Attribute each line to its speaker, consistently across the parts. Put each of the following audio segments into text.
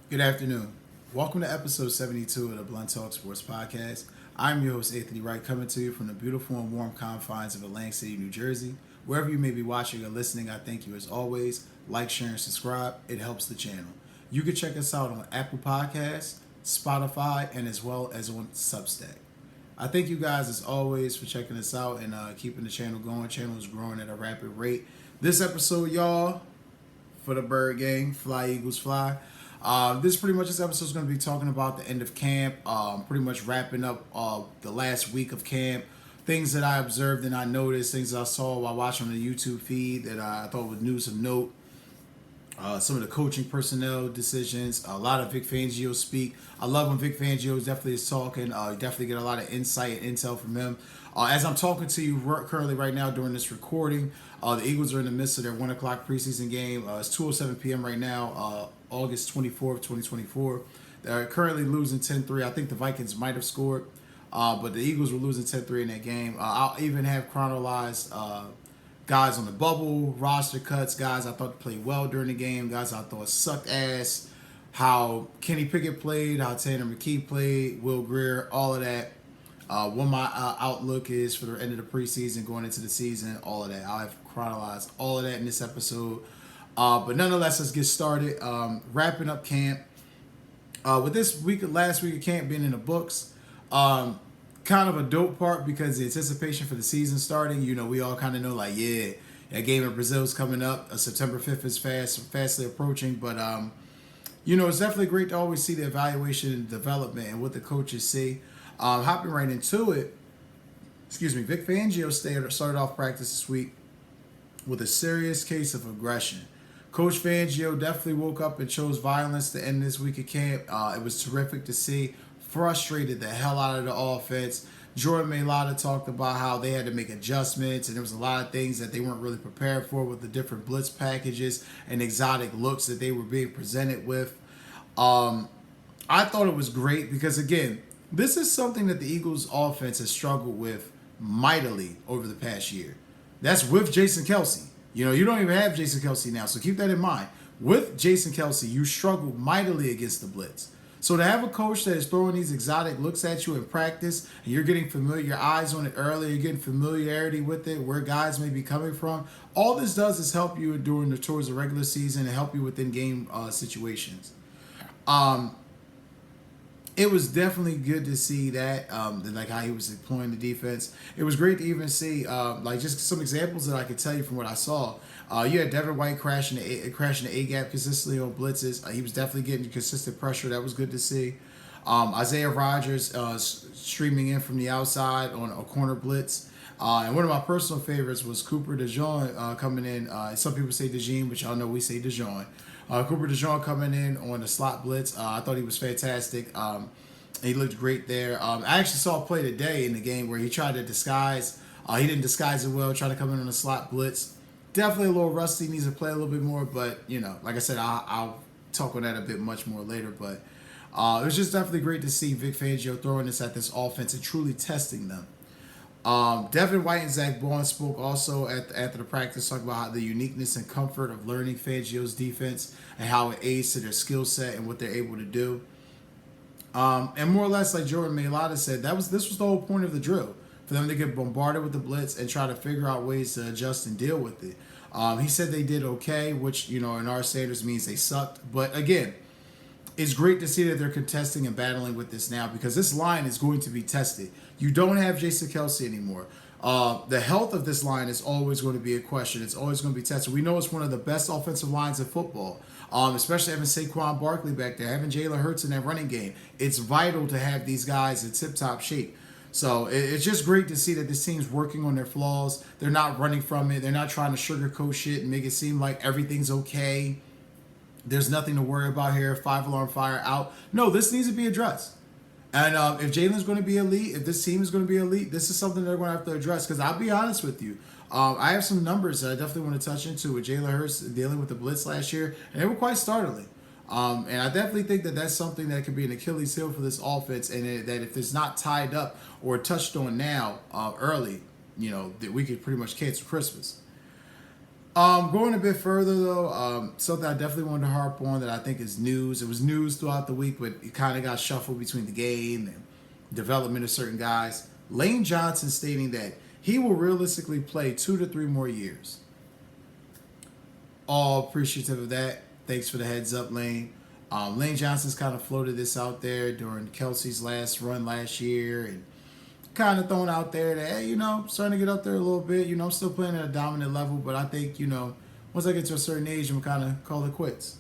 Speaker 1: Good afternoon. Welcome to episode 72 of the Blunt Talk Sports Podcast. I'm your host, Anthony Wright, coming to you from the beautiful and warm confines of Atlantic City, New Jersey. Wherever you may be watching or listening, I thank you as always. Like, share, and subscribe. It helps the channel. You can check us out on Apple Podcasts, Spotify, and as well as on Substack. I thank you guys as always for checking us out and keeping the channel going. The channel is growing at a rapid rate. This episode, y'all, for the Bird Gang, Fly Eagles Fly. This episode is going to be talking about the end of camp, pretty much wrapping up the last week of camp, things that I observed and I noticed, things that I saw while watching the YouTube feed that I thought was news of note. Some of the coaching personnel decisions, a lot of Vic Fangio speak. I love when Vic Fangio definitely is talking. You definitely get a lot of insight and intel from him. As I'm talking to you currently right now during this recording, the Eagles are in the midst of their 1 o'clock preseason game. It's 2:07 p.m. right now, August 24th, 2024. They're currently losing 10-3. I think the Vikings might have scored, but the Eagles were losing 10-3 in that game. I'll even have chronologized guys on the bubble, roster cuts, guys I thought played well during the game, guys I thought sucked ass, how Kenny Pickett played, how Tanner McKee played, Will Grier, all of that. What my outlook is for the end of the preseason, going into the season, all of that. I'll have chronologized all of that in this episode. But nonetheless, let's get started. Wrapping up camp. With last week of camp being in the books, kind of a dope part because the anticipation for the season starting, we all kind of know, like, yeah, that game in Brazil is coming up. September 5th is fastly approaching. But, it's definitely great to always see the evaluation and development and what the coaches see. Hopping right into it, Vic Fangio started off practice this week with a serious case of aggression. Coach Fangio definitely woke up and chose violence to end this week of camp. It was terrific to see. Frustrated the hell out of the offense. Jordan Mailata talked about how they had to make adjustments, and there was a lot of things that they weren't really prepared for with the different blitz packages and exotic looks that they were being presented with. I thought it was great because, again, this is something that the Eagles offense has struggled with mightily over the past year. That's with Jason Kelce. You don't even have Jason Kelce now, so keep that in mind. With Jason Kelce, you struggle mightily against the blitz. So to have a coach that is throwing these exotic looks at you in practice, and you're getting familiar, your eyes on it early, you're getting familiarity with it, where guys may be coming from, all this does is help you towards the regular season and help you within game situations. It was definitely good to see that, like how he was deploying the defense. It was great to even see, just some examples that I could tell you from what I saw. You had Devin White crashing the A-gap consistently on blitzes. He was definitely getting consistent pressure. That was good to see. Isaiah Rodgers streaming in from the outside on a corner blitz. And one of my personal favorites was Cooper DeJean coming in. Some people say DeJean, but y'all know we say DeJean. Cooper DeJean coming in on the slot blitz. I thought he was fantastic. He looked great there. I actually saw a play today in the game where he tried to disguise. He didn't disguise it well, trying to come in on a slot blitz. Definitely a little rusty, needs to play a little bit more. But, like I said, I'll talk on that a bit much more later. But it was just definitely great to see Vic Fangio throwing this at this offense and truly testing them. Devin White and Zach Bond spoke also after the practice, talking about how the uniqueness and comfort of learning Fangio's defense and how it aids to their skill set and what they're able to do. And more or less, like Jordan Mailata said, this was the whole point of the drill, for them to get bombarded with the blitz and try to figure out ways to adjust and deal with it. He said they did okay, which, in our standards means they sucked. But again, it's great to see that they're contesting and battling with this now, because this line is going to be tested. You don't have Jason Kelce anymore. The health of this line is always going to be a question. It's always going to be tested. We know it's one of the best offensive lines in football, especially having Saquon Barkley back there, having Jalen Hurts in that running game. It's vital to have these guys in tip-top shape. So it's just great to see that this team's working on their flaws. They're not running from it. They're not trying to sugarcoat shit and make it seem like everything's okay. There's nothing to worry about here. 5-alarm fire out. No, this needs to be addressed. And if Jalen's going to be elite, if this team is going to be elite, this is something they're going to have to address. Because I'll be honest with you, I have some numbers that I definitely want to touch into with Jalen Hurts dealing with the blitz last year, and they were quite startling. And I definitely think that that's something that could be an Achilles heel for this offense, and that if it's not tied up or touched on now early, that we could pretty much cancel Christmas. Going a bit further though, something I definitely wanted to harp on that I think is news. It was news throughout the week, but it kind of got shuffled between the game and development of certain guys. Lane Johnson stating that he will realistically play 2 to 3 more years. All appreciative of that. Thanks for the heads up, Lane. Lane Johnson's kind of floated this out there during Kelsey's last run last year and kind of thrown out there that, hey, starting to get up there a little bit. I'm still playing at a dominant level, but I think, once I get to a certain age, I'm kind of call it quits.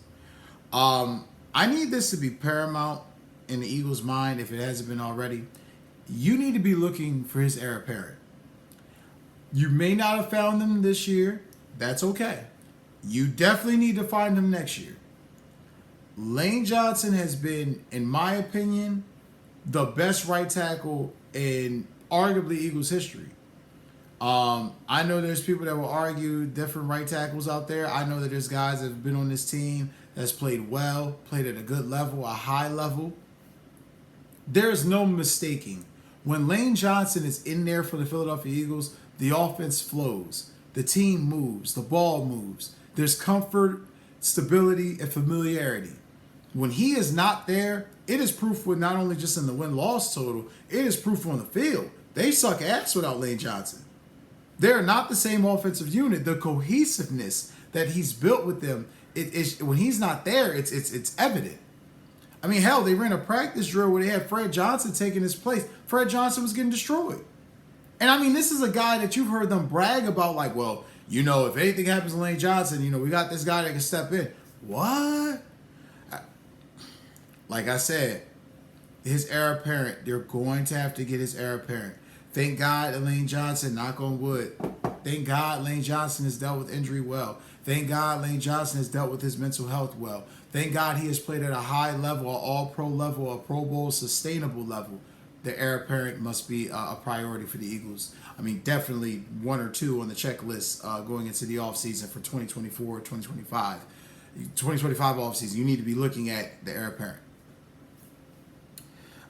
Speaker 1: I need this to be paramount in the Eagles' mind if it hasn't been already. You need to be looking for his heir apparent. You may not have found them this year. That's okay. You definitely need to find them next year. Lane Johnson has been, in my opinion, the best right tackle in arguably Eagles history. I know there's people that will argue different right tackles out there. I know that there's guys that have been on this team that's played well, played at a good level, a high level. There's no mistaking. When Lane Johnson is in there for the Philadelphia Eagles, the offense flows. The team moves. The ball moves. There's comfort, stability, and familiarity. When he is not there, it is proof with not only just in the win-loss total, it is proof on the field. They suck ass without Lane Johnson. They're not the same offensive unit. The cohesiveness that he's built with them, when he's not there, it's evident. I mean, hell, they ran a practice drill where they had Fred Johnson taking his place. Fred Johnson was getting destroyed. And I mean, this is a guy that you've heard them brag about, like, well, if anything happens to Lane Johnson, we got this guy that can step in. What? Like I said, his heir apparent, they're going to have to get his heir apparent. Thank God that Lane Johnson, knock on wood, thank God Lane Johnson has dealt with injury well. Thank God Lane Johnson has dealt with his mental health well. Thank God he has played at a high level, an all-pro level, a Pro Bowl sustainable level. The heir apparent must be a priority for the Eagles. I mean, definitely 1 or 2 on the checklist going into the offseason for 2024, 2025. 2025 offseason, you need to be looking at the heir apparent.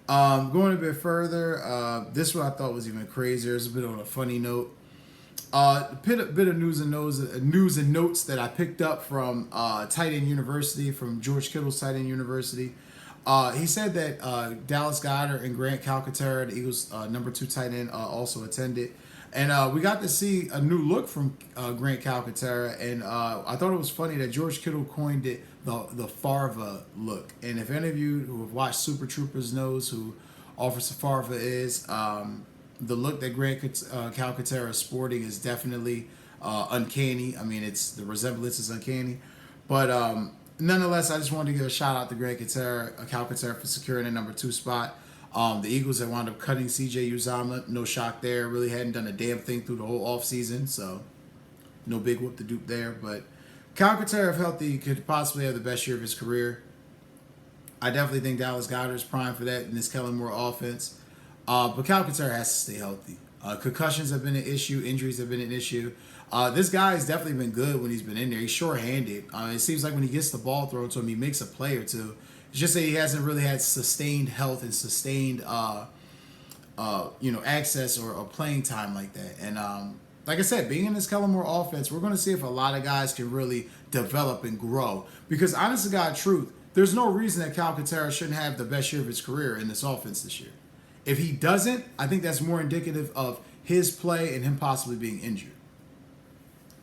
Speaker 1: Going a bit further, this one I thought was even crazier. It's a bit on a funny note. A bit of news and notes that I picked up from Tight End University, from George Kittle's Tight End University. He said that Dallas Goedert and Grant Calcaterra, the Eagles' number 2 tight end, also attended. And we got to see a new look from Grant Calcaterra. And I thought it was funny that George Kittle coined it the Farva look. And if any of you who have watched Super Troopers knows who Officer Farva is, the look that Grant Calcaterra is sporting is definitely uncanny. I mean, the resemblance is uncanny. But nonetheless, I just wanted to give a shout out to Grant Calcaterra for securing the number 2 spot. The Eagles had wound up cutting CJ Uzomah. No shock there. Really hadn't done a damn thing through the whole offseason, so no big whoop to dupe there. But Calcaterra, if healthy, could possibly have the best year of his career. I definitely think Dallas Goedert is prime for that in this Kellen Moore offense. But Calcaterra has to stay healthy. Concussions have been an issue. Injuries have been an issue. This guy has definitely been good when he's been in there. He's short-handed. It seems like when he gets the ball thrown to him, he makes a play or two. It's just that he hasn't really had sustained health and sustained, access or playing time like that. And like I said, being in this Kellen Moore offense, we're going to see if a lot of guys can really develop and grow. Because honest to God, truth, there's no reason that Calcaterra shouldn't have the best year of his career in this offense this year. If he doesn't, I think that's more indicative of his play and him possibly being injured.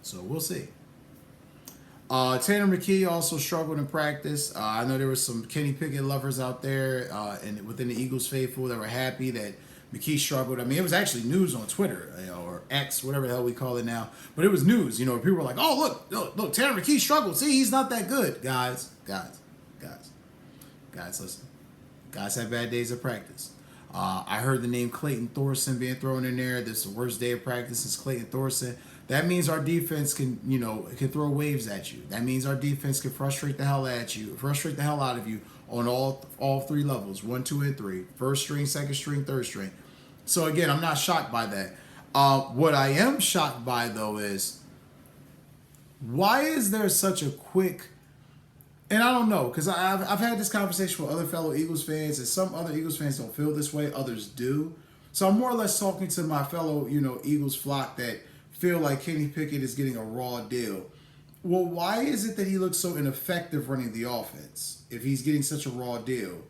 Speaker 1: So we'll see. Tanner McKee also struggled in practice. I know there were some Kenny Pickett lovers out there and within the Eagles faithful that were happy that McKee struggled. I mean, it was actually news on Twitter or X, whatever the hell we call it now. But it was news. People were like, "Oh, look, Tanner McKee struggled. See, he's not that good." Guys, listen. Guys have bad days of practice. I heard the name Clayton Thorson being thrown in there. This is the worst day of practice since Clayton Thorson. That means our defense can throw waves at you. That means our defense can frustrate the hell out of you on all 3 levels, 1, 2, and 3. First string, second string, third string. So again, I'm not shocked by that. What I am shocked by though is why is there such a quick, and I don't know, because I've had this conversation with other fellow Eagles fans, and some other Eagles fans don't feel this way, others do. So I'm more or less talking to my fellow, Eagles flock that feel like Kenny Pickett is getting a raw deal. Well, why is it that he looks so ineffective running the offense if he's getting such a raw deal?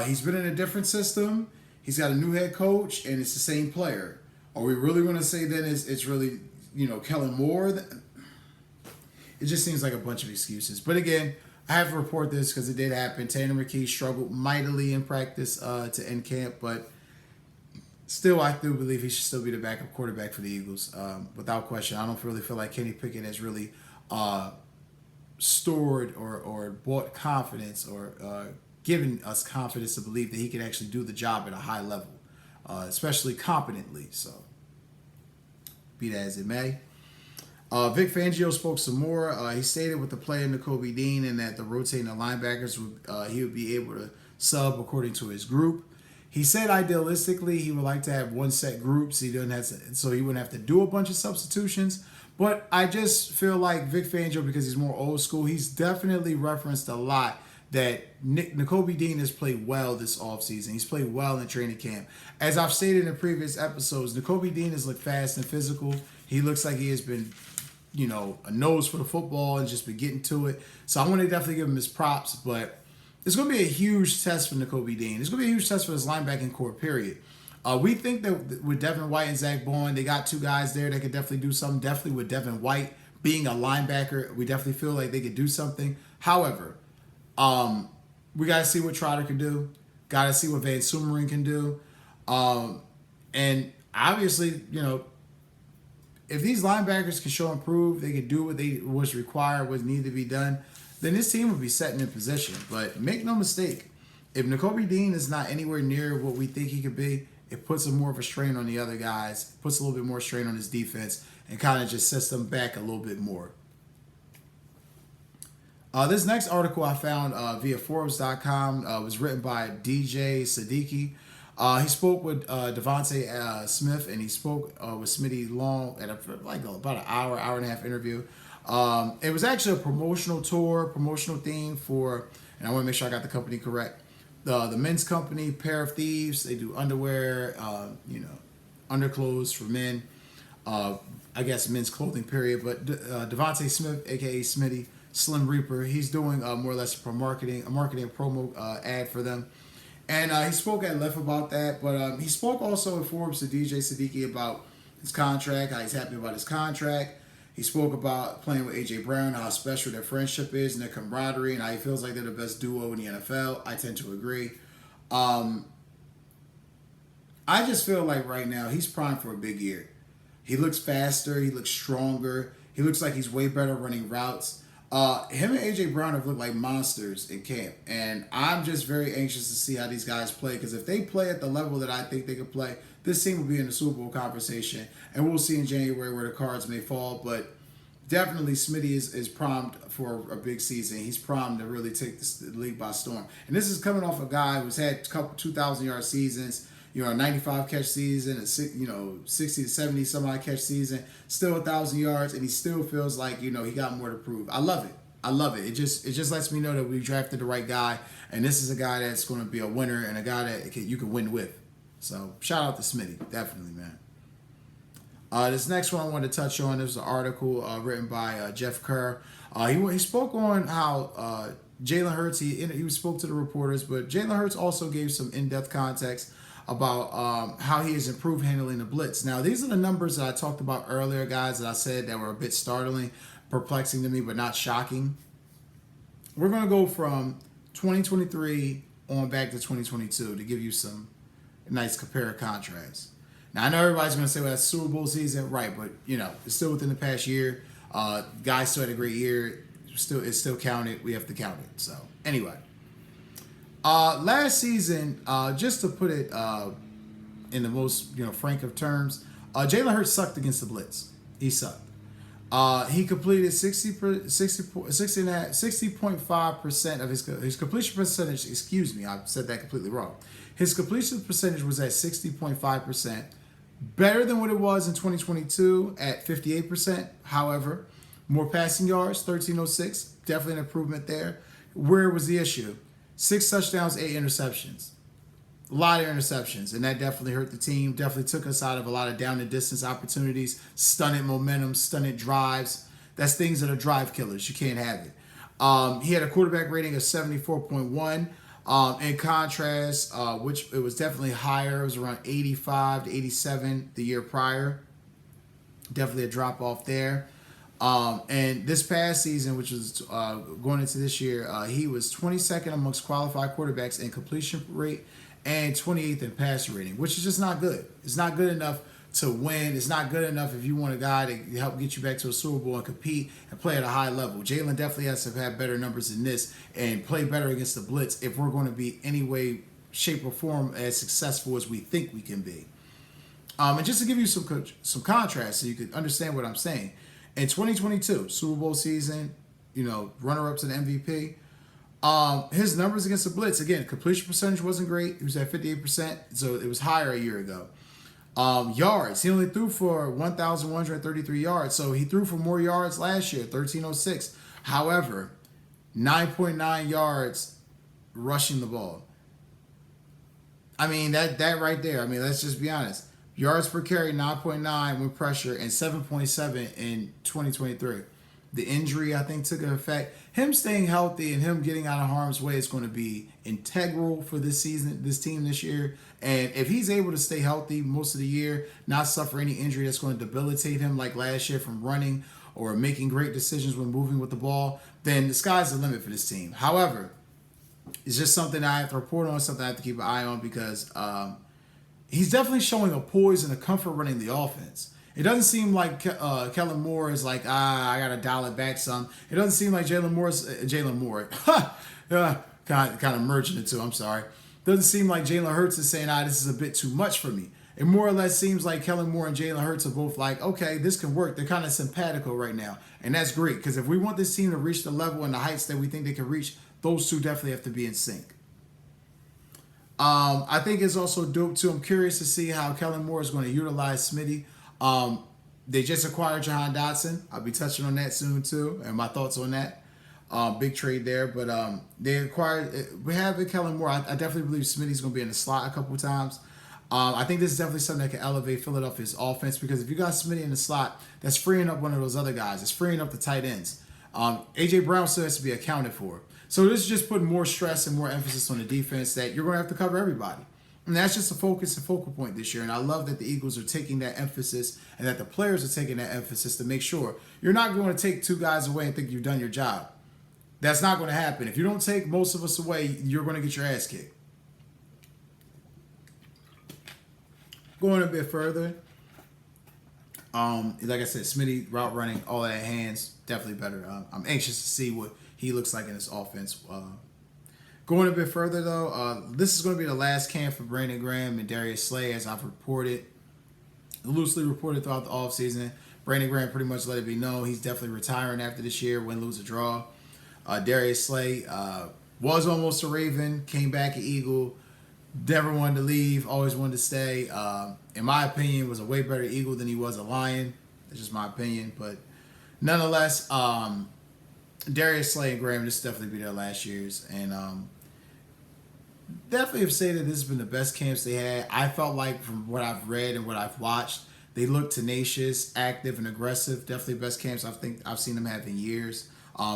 Speaker 1: He's been in a different system. He's got a new head coach, and it's the same player. Are we really going to say then it's really, Kellen Moore? It just seems like a bunch of excuses. But again, I have to report this because it did happen. Tanner McKee struggled mightily in practice to end camp, but still, I do believe he should still be the backup quarterback for the Eagles, without question. I don't really feel like Kenny Pickett has really stored or bought confidence or given us confidence to believe that he can actually do the job at a high level, especially competently. So, be that as it may. Vic Fangio spoke some more. He stated with the play of Nakobe Dean and that the rotating the linebackers, he would be able to sub according to his group. He said idealistically he would like to have one set group so he wouldn't have to do a bunch of substitutions. But I just feel like Vic Fangio, because he's more old school, he's definitely referenced a lot that Nakobe Dean has played well this offseason. He's played well in training camp. As I've stated in previous episodes, Nakobe Dean has looked fast and physical. He looks like he has been, a nose for the football and just been getting to it. So I want to definitely give him his props, but it's going to be a huge test for Nakobe Dean. It's going to be a huge test for his linebacking core, period. We think that with Devin White and Zach Bowen, they got two guys there that could definitely do something. Definitely with Devin White being a linebacker, we definitely feel like they could do something. However, we got to see what Trotter can do. Got to see what Van Sumeren can do. And obviously, if these linebackers can show and prove they can do what's required, what needed to be done, then this team will be setting in position. But make no mistake, if Nakobe Dean is not anywhere near what we think he could be, it puts more of a strain on the other guys, puts a little bit more strain on his defense, and kind of just sets them back a little bit more. This next article I found via Forbes.com was written by DJ Siddiqui. He spoke with Devonta Smith, and he spoke with Smitty Long at about an hour and a half interview. It was actually a promotional theme for, and I want to make sure I got the company correct, the men's company, Pair of Thieves. They do underwear, underclothes for men. I guess men's clothing, period. But Devonta Smith, aka Smitty, Slim Reaper, he's doing more or less a marketing promo ad for them. And he spoke at length about that, but he spoke also in Forbes to DJ Siddiqui about his contract, how he's happy about his contract. He spoke about playing with A.J. Brown, how special their friendship is and their camaraderie, and how he feels like they're the best duo in the NFL. I tend to agree. I just feel like right now he's primed for a big year. He looks faster. He looks stronger. He looks like he's way better running routes. Him and A.J. Brown have looked like monsters in camp, and I'm just very anxious to see how these guys play, because if they play at the level that I think they could play, this team will be in the Super Bowl conversation, and we'll see in January where the cards may fall, but definitely Smitty is primed for a big season. He's primed to really take the league by storm, and this is coming off a guy who's had a couple 2,000-yard seasons, a 95 catch season, a 60 to 70 some odd catch season, still 1,000 yards, and he still feels like he got more to prove. I love it. It just lets me know that we drafted the right guy, and this is a guy that's going to be a winner and a guy that you can win with. So shout out to Smitty, definitely, man. This next one I wanted to touch on is an article written by Jeff Kerr. He spoke on how Jalen Hurts. He spoke to the reporters, but Jalen Hurts also gave some in-depth context about how he has improved handling the blitz. Now, these are the numbers that I talked about earlier, guys, that I said that were a bit startling, perplexing to me, but not shocking. We're going to go from 2023 on back to 2022 to give you some nice compare and contrast. Now, I know everybody's going to say, well, that's Super Bowl season. Right, but, it's still within the past year. Guys still had a great year. It's still counted. We have to count it. So, anyway. Last season, just to put it in the most frank of terms, Jalen Hurts sucked against the blitz. He sucked. He completed 60.5% of his completion percentage. Excuse me, I said that completely wrong. His completion percentage was at 60.5%, better than what it was in 2022 at 58%. However, more passing yards, 1,306, definitely an improvement there. Where was the issue? 6 touchdowns, 8 interceptions. A lot of interceptions, and that definitely hurt the team. Definitely took us out of a lot of down and distance opportunities, stunted momentum, stunted drives. That's things that are drive killers. You can't have it. He had a quarterback rating of 74.1. In contrast, which it was definitely higher. It was around 85 to 87 the year prior. Definitely a drop off there. And this past season, which was going into this year, he was 22nd amongst qualified quarterbacks in completion rate and 28th in passer rating, which is just not good. It's not good enough to win. It's not good enough if you want a guy to help get you back to a Super Bowl and compete and play at a high level. Jalen definitely has to have better numbers than this and play better against the blitz if we're going to be any way, shape, or form as successful as we think we can be. And just to give you some contrast so you can understand what I'm saying, in 2022, Super Bowl season, runner-up to the MVP, his numbers against the blitz, again, completion percentage wasn't great. He was at 58%, so it was higher a year ago. Yards, he only threw for 1,133 yards, so he threw for more yards last year, 1,306. However, 9.9 yards rushing the ball. I mean, that right there, I mean, let's just be honest. Yards per carry, 9.9 with pressure, and 7.7 in 2023. The injury, I think, took an effect. Him staying healthy and him getting out of harm's way is going to be integral for this season, this team this year. And if he's able to stay healthy most of the year, not suffer any injury that's going to debilitate him like last year from running or making great decisions when moving with the ball, then the sky's the limit for this team. However, it's just something I have to report on, something I have to keep an eye on because he's definitely showing a poise and a comfort running the offense. It doesn't seem like Kellen Moore is like, I got to dial it back some. It doesn't seem like Jalen Moore, kind of merging the two, I'm sorry. Doesn't seem like Jalen Hurts is saying, this is a bit too much for me. It more or less seems like Kellen Moore and Jalen Hurts are both like, okay, this can work. They're kind of simpatico right now. And that's great because if we want this team to reach the level and the heights that we think they can reach, those two definitely have to be in sync. I think it's also dope too. I'm curious to see how Kellen Moore is going to utilize Smitty. They just acquired Jahan Dotson. I'll be touching on that soon too, and my thoughts on that. Big trade there, but they acquired. We have Kellen Moore. I definitely believe Smitty's going to be in the slot a couple times. I think this is definitely something that can elevate Philadelphia's offense because if you got Smitty in the slot, that's freeing up one of those other guys. It's freeing up the tight ends. AJ Brown still has to be accounted for. So this is just putting more stress and more emphasis on the defense that you're going to have to cover everybody. And that's just a focus and focal point this year. And I love that the Eagles are taking that emphasis and that the players are taking that emphasis to make sure you're not going to take two guys away and think you've done your job. That's not going to happen. If you don't take most of us away, you're going to get your ass kicked. Going a bit further, like I said, Smitty, route running, all that hands, definitely better. I'm anxious to see what he looks like in his offense. Going a bit further, though, this is going to be the last camp for Brandon Graham and Darius Slay, as I've loosely reported throughout the offseason. Brandon Graham pretty much let it be known he's definitely retiring after this year, win, lose, or draw. Darius Slay was almost a Raven, came back an Eagle, never wanted to leave, always wanted to stay. In my opinion, was a way better Eagle than he was a Lion. That's just my opinion. But nonetheless, Darius Slay and Graham, this definitely be their last years. And definitely have said that this has been the best camps they had. I felt like from what I've read and what I've watched, they look tenacious, active, and aggressive. Definitely best camps I think I've seen them have in years.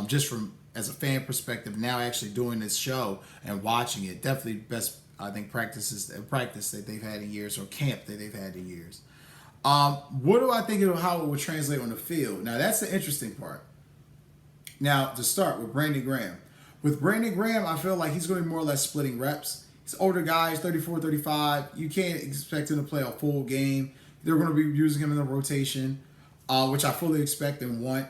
Speaker 1: Just from as a fan perspective, now actually doing this show and watching it, definitely best I think practice that they've had in years or camp that they've had in years. What do I think how it would translate on the field? Now that's the interesting part. Now to start with Brandon Graham. With Brandon Graham, I feel like he's going to be more or less splitting reps. He's an older guy, he's 34, 35. You can't expect him to play a full game. They're going to be using him in the rotation, which I fully expect and want.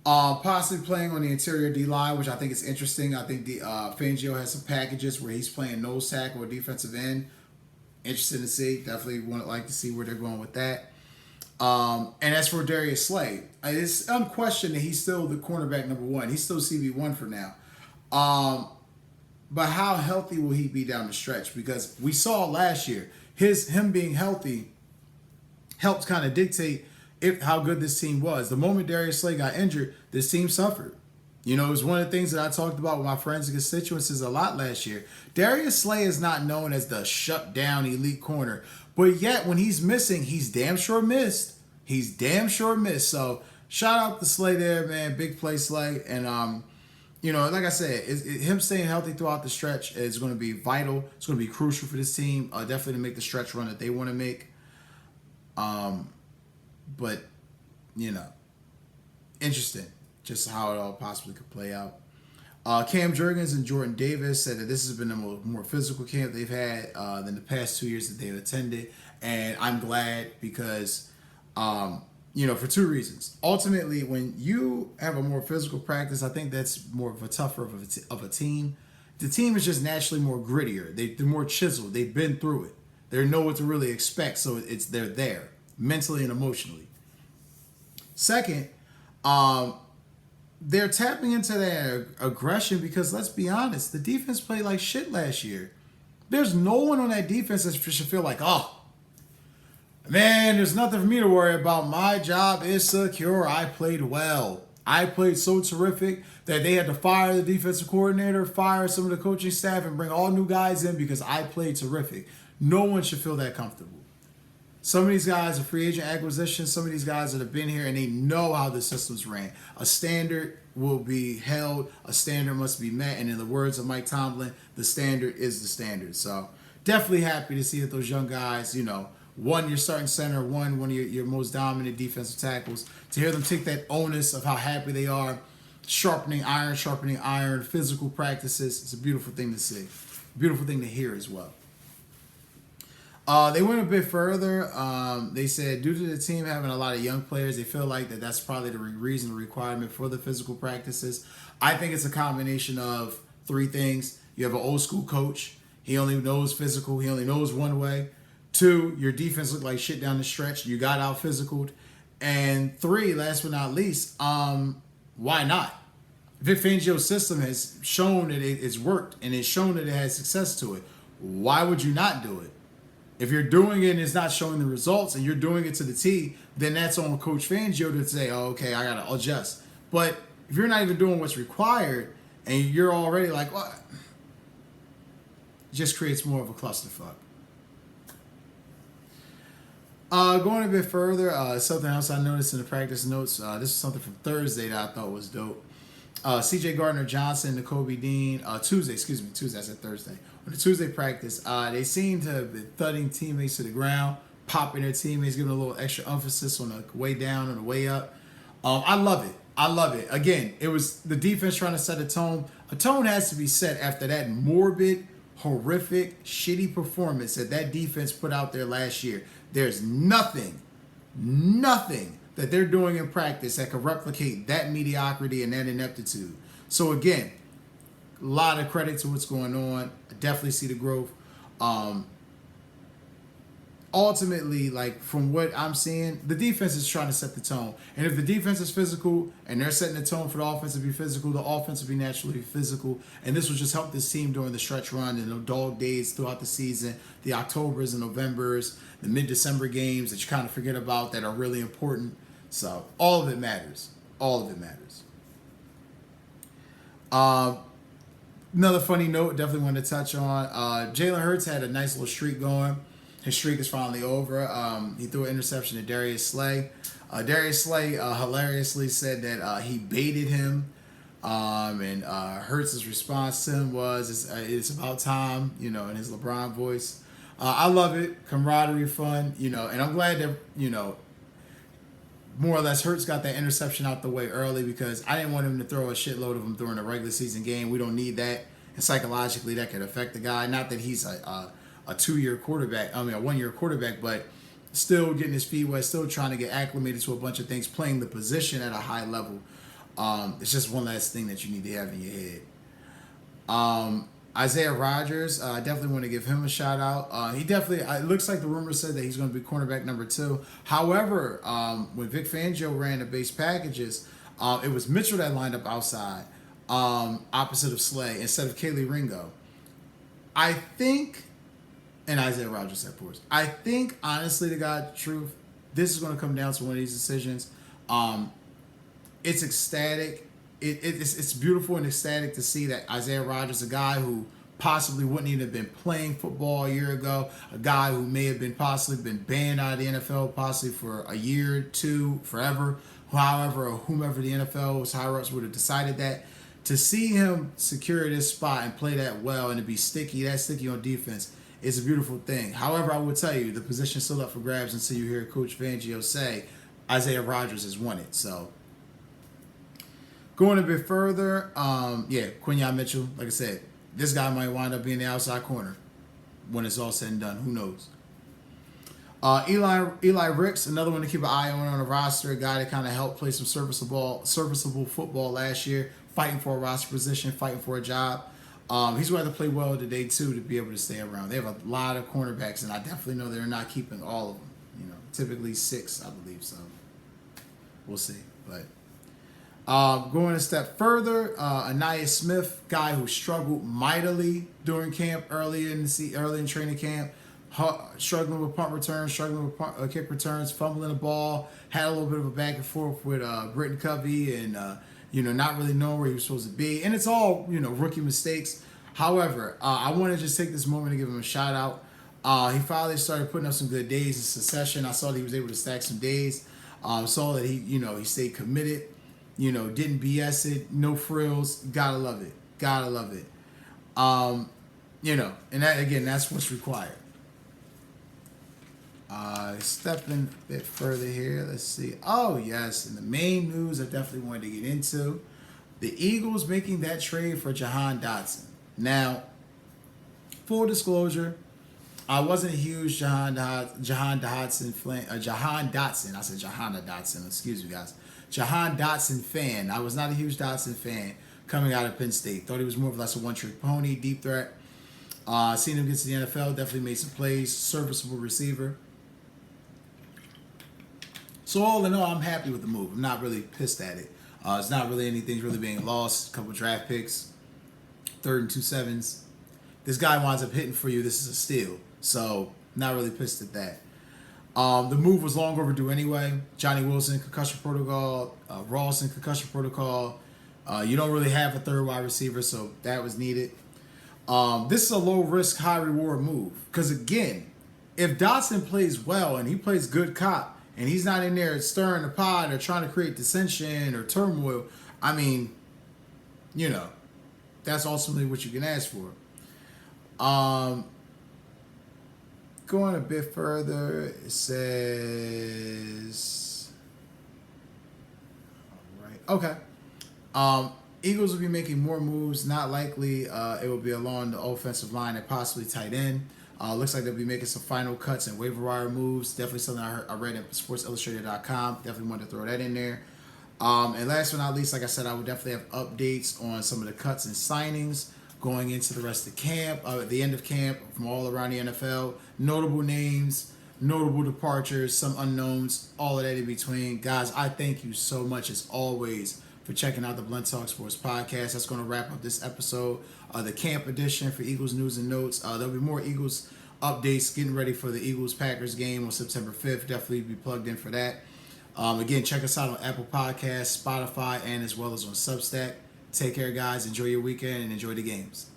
Speaker 1: Possibly playing on the interior D-line, which I think is interesting. I think the Fangio has some packages where he's playing nose tackle or defensive end. Interesting to see. Definitely like to see where they're going with that. And as for Darius Slay, it's unquestioned that he's still the cornerback number one. He's still CB1 for now. But how healthy will he be down the stretch? Because we saw last year, him being healthy helped kind of dictate how good this team was. The moment Darius Slay got injured, this team suffered. You know, it was one of the things that I talked about with my friends and constituencies a lot last year. Darius Slay is not known as the shut down elite corner, but yet when he's missing, he's damn sure missed. He's damn sure missed. So shout out to Slay there, man. Big play Slay. And, you know, like I said, him staying healthy throughout the stretch is going to be vital. It's going to be crucial for this team, definitely to make the stretch run that they want to make. But, you know, interesting just how it all possibly could play out. Cam Jurgens and Jordan Davis said that this has been a more physical camp they've had than the past 2 years that they've attended. And I'm glad because, you know, for two reasons. Ultimately, when you have a more physical practice, I think that's more of a tougher of a team. The team is just naturally more grittier. They're more chiseled. They've been through it. They know what to really expect, so they're there mentally and emotionally. Second, they're tapping into that aggression because, let's be honest, the defense played like shit last year. There's no one on that defense that should feel like, oh, man, there's nothing for me to worry about. My job is secure. I played well. I played so terrific that they had to fire the defensive coordinator, fire some of the coaching staff, and bring all new guys in because I played terrific. No one should feel that comfortable. Some of these guys are free agent acquisitions. Some of these guys that have been here and they know how the systems ran. A standard will be held. A standard must be met. And in the words of Mike Tomlin, the standard is the standard. So definitely happy to see that those young guys, you know, one, your starting center, one of your most dominant defensive tackles, to hear them take that onus of how happy they are, sharpening iron, physical practices. It's a beautiful thing to see. Beautiful thing to hear as well. They went a bit further. They said due to the team having a lot of young players, they feel like that's probably the reason, the requirement for the physical practices. I think it's a combination of three things. You have an old school coach. He only knows physical. He only knows one way. Two, your defense looked like shit down the stretch. You got out physicaled. And three, last but not least, why not? Vic Fangio's system has shown that it's worked and it's shown that it has success to it. Why would you not do it? If you're doing it and it's not showing the results and you're doing it to the T, then that's on Coach Fangio to say, oh, okay, I got to adjust. But if you're not even doing what's required and you're already like, what? It just creates more of a clusterfuck. Going a bit further, something else I noticed in the practice notes, this is something from Thursday that I thought was dope. C.J. Gardner-Johnson, Nakobe Dean, Tuesday, I said Thursday. On the Tuesday practice, they seem to have been thudding teammates to the ground, popping their teammates, giving a little extra emphasis on the way down and the way up. I love it. Again, it was the defense trying to set a tone. A tone has to be set after that morbid, horrific, shitty performance that defense put out there last year. There's nothing that they're doing in practice that could replicate that mediocrity and that ineptitude. So again, a lot of credit to what's going on. I definitely see the growth. Ultimately, like from what I'm seeing, the defense is trying to set the tone. And if the defense is physical and they're setting the tone for the offense to be physical, the offense will be naturally physical. And this will just help this team during the stretch run and the dog days throughout the season, the Octobers and Novembers, the mid-December games that you kind of forget about that are really important. So all of it matters. Another funny note, definitely want to touch on. Jalen Hurts had a nice little streak going. His streak is finally over. He threw an interception to Darius Slay. Darius Slay hilariously said that he baited him. And Hurts' response to him was, it's about time, you know, in his LeBron voice. I love it. Camaraderie, fun, you know, and I'm glad that, you know, more or less Hurts got that interception out the way early because I didn't want him to throw a shitload of them during a regular season game. We don't need that. And psychologically, that could affect the guy. Not that he's a 2-year quarterback, a 1-year quarterback, but still getting his feet wet, still trying to get acclimated to a bunch of things, playing the position at a high level. It's just one last thing that you need to have in your head. Isaiah Rodgers, I definitely want to give him a shout out. He definitely, it looks like the rumor said that he's going to be cornerback number 2. However, when Vic Fangio ran the base packages, it was Mitchell that lined up outside, opposite of Slay, instead of Kaylee Ringo. I think, and Isaiah Rodgers, of course, I think, honestly, to God, the truth, this is going to come down to one of these decisions. It's ecstatic it's beautiful and ecstatic to see that Isaiah Rodgers, a guy who possibly wouldn't even have been playing football a year ago, a guy who may have been possibly been banned out of the NFL possibly for a year, two, forever, however, or whomever the NFL's higher-ups would have decided that, to see him secure this spot and play that well and to be that sticky on defense is a beautiful thing. However, I will tell you, the position's still up for grabs until you hear Coach Fangio say Isaiah Rodgers has won it. So, going a bit further, Quinyon Mitchell, like I said, this guy might wind up being the outside corner when it's all said and done. Who knows? Eli Ricks, another one to keep an eye on the roster, a guy that kind of helped play some serviceable football last year, fighting for a roster position, fighting for a job. He's going to have to play well today, too, to be able to stay around. They have a lot of cornerbacks, and I definitely know they're not keeping all of them. Typically 6, I believe, so we'll see. But going a step further, Anaya Smith, guy who struggled mightily during camp, early in training camp, struggling with punt returns, struggling with kick returns, fumbling the ball, had a little bit of a back and forth with Britton Covey, and not really knowing where he was supposed to be, and it's all rookie mistakes. However, I want to just take this moment to give him a shout out. He finally started putting up some good days in succession. I saw that he was able to stack some days. Saw that he stayed committed. Didn't BS it, no frills. Gotta love it. And that again, that's what's required. Stepping a bit further here, let's see. Oh yes, and the main news I definitely wanted to get into: the Eagles making that trade for Jahan Dotson. Now, full disclosure, I wasn't a huge Jahan Dotson fan. I was not a huge Dotson fan coming out of Penn State. Thought he was more of less a one-trick pony, deep threat. Seen him get to the NFL, definitely made some plays, serviceable receiver. So all in all, I'm happy with the move. I'm not really pissed at it. It's not really anything's really being lost. A couple draft picks, 3rd and 2 7s. This guy winds up hitting for you. This is a steal. So not really pissed at that. The move was long overdue anyway. Johnny Wilson, concussion protocol. Rawson, concussion protocol. You don't really have a third wide receiver, so that was needed. This is a low-risk, high-reward move. Because, again, if Dotson plays well and he plays good cop and he's not in there stirring the pot or trying to create dissension or turmoil, I mean, that's ultimately what you can ask for. Going a bit further, it says... All right. Okay. Eagles will be making more moves. Not likely it will be along the offensive line and possibly tight end. Looks like they'll be making some final cuts and waiver wire moves. Definitely something I read at SportsIllustrated.com. Definitely wanted to throw that in there. And last but not least, like I said, I would definitely have updates on some of the cuts and signings going into the rest of camp, at the end of camp, from all around the NFL. Notable names, notable departures, some unknowns, all of that in between. Guys, I thank you so much, as always, for checking out the Blunt Talk Sports Podcast. That's going to wrap up this episode, the camp edition for Eagles News and Notes. There'll be more Eagles updates, getting ready for the Eagles-Packers game on September 5th. Definitely be plugged in for that. Again, check us out on Apple Podcasts, Spotify, and as well as on Substack. Take care, guys. Enjoy your weekend and enjoy the games.